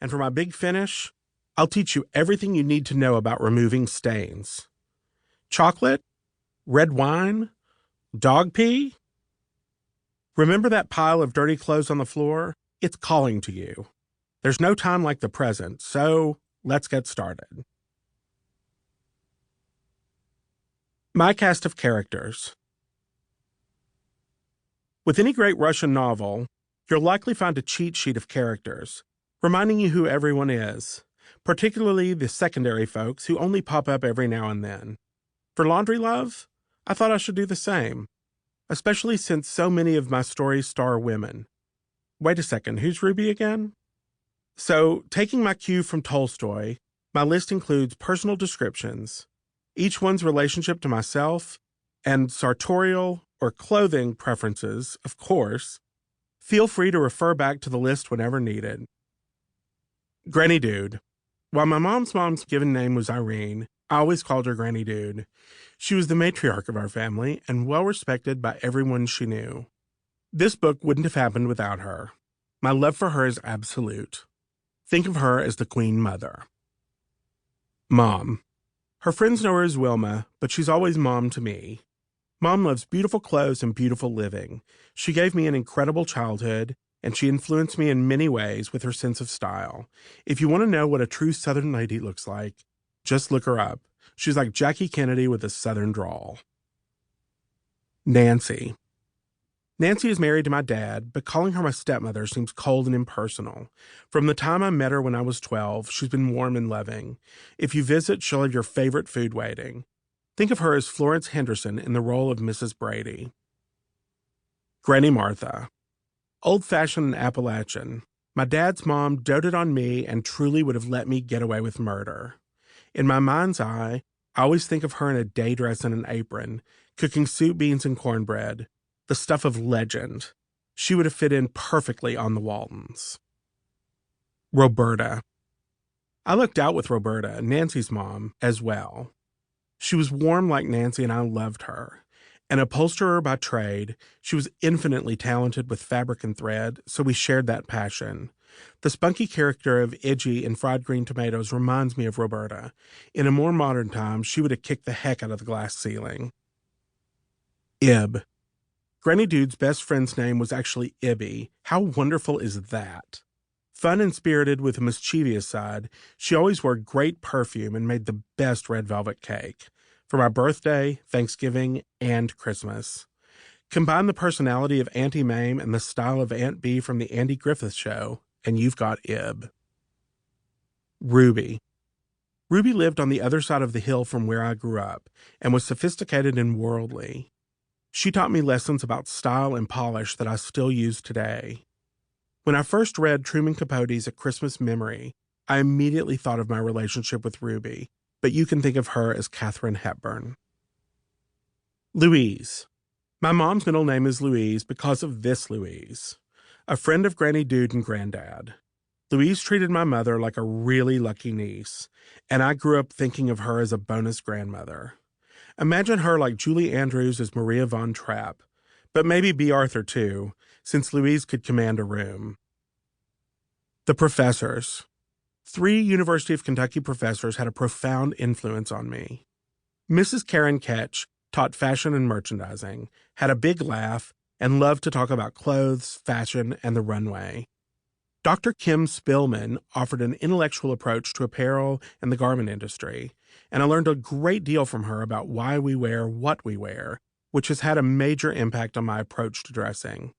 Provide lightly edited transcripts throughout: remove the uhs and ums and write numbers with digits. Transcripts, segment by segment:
And for my big finish, I'll teach you everything you need to know about removing stains. Chocolate? Red wine? Dog pee? Remember that pile of dirty clothes on the floor? It's calling to you. There's no time like the present, so let's get started. My cast of characters. With any great Russian novel, you'll likely find a cheat sheet of characters, reminding you who everyone is, particularly the secondary folks who only pop up every now and then. For Laundry Love, I thought I should do the same, especially since so many of my stories star women. Wait a second, who's Ruby again? So, taking my cue from Tolstoy, my list includes personal descriptions, each one's relationship to myself, and sartorial or clothing preferences, of course. Feel free to refer back to the list whenever needed. Granny Dude. While my mom's given name was Irene, I always called her Granny Dude. She was the matriarch of our family and well respected by everyone she knew. This book wouldn't have happened without her. My love for her is absolute. Think of her as the Queen Mother. Mom. Her friends know her as Wilma, but she's always Mom to me. Mom loves beautiful clothes and beautiful living. She gave me an incredible childhood, and she influenced me in many ways with her sense of style. If you want to know what a true Southern lady looks like, just look her up. She's like Jackie Kennedy with a Southern drawl. Nancy. Nancy is married to my dad, but calling her my stepmother seems cold and impersonal. From the time I met her when I was 12, she's been warm and loving. If you visit, she'll have your favorite food waiting. Think of her as Florence Henderson in the role of Mrs. Brady. Granny Martha. Old-fashioned and Appalachian. My dad's mom doted on me and truly would have let me get away with murder. In my mind's eye, I always think of her in a day dress and an apron, cooking soup, beans, and cornbread. The stuff of legend. She would have fit in perfectly on the Waltons. Roberta. I looked out with Roberta, Nancy's mom, as well. She was warm like Nancy and I loved her. An upholsterer by trade, she was infinitely talented with fabric and thread, so we shared that passion. The spunky character of Idgie in Fried Green Tomatoes reminds me of Roberta. In a more modern time, she would have kicked the heck out of the glass ceiling. Ib. Granny Dude's best friend's name was actually Ibby. How wonderful is that? Fun and spirited with a mischievous side, she always wore great perfume and made the best red velvet cake. For my birthday, Thanksgiving, and Christmas. Combine the personality of Auntie Mame and the style of Aunt Bee from the Andy Griffith Show, and you've got Ib. Ruby. Ruby lived on the other side of the hill from where I grew up, and was sophisticated and worldly. She taught me lessons about style and polish that I still use today. When I first read Truman Capote's A Christmas Memory, I immediately thought of my relationship with Ruby, but you can think of her as Katharine Hepburn. Louise. My mom's middle name is Louise because of this Louise, a friend of Granny Dude and Granddad. Louise treated my mother like a really lucky niece, and I grew up thinking of her as a bonus grandmother. Imagine her like Julie Andrews as Maria von Trapp, but maybe B. Arthur too, since Louise could command a room. The professors. 3 University of Kentucky professors had a profound influence on me. Mrs. Karin Ketch taught fashion and merchandising, had a big laugh, and loved to talk about clothes, fashion, and the runway. Dr. Kim Spillman offered an intellectual approach to apparel and the garment industry, and I learned a great deal from her about why we wear what we wear, which has had a major impact on my approach to dressing.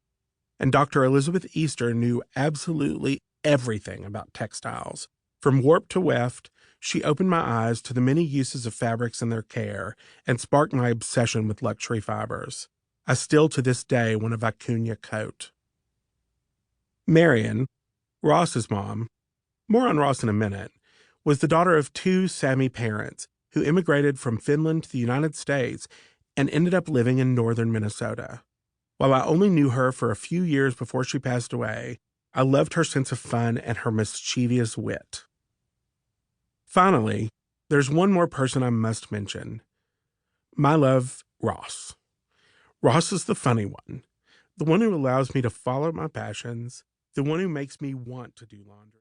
And Dr. Elizabeth Easter knew absolutely everything about textiles. From warp to weft, she opened my eyes to the many uses of fabrics and their care, and sparked my obsession with luxury fibers. I still to this day want a vicuña coat. Marion, Ross's mom, more on Ross in a minute, was the daughter of 2 Sami parents who immigrated from Finland to the United States and ended up living in northern Minnesota. While I only knew her for a few years before she passed away, I loved her sense of fun and her mischievous wit. Finally, there's one more person I must mention. My love, Ross. Ross is the funny one, the one who allows me to follow my passions, the one who makes me want to do laundry.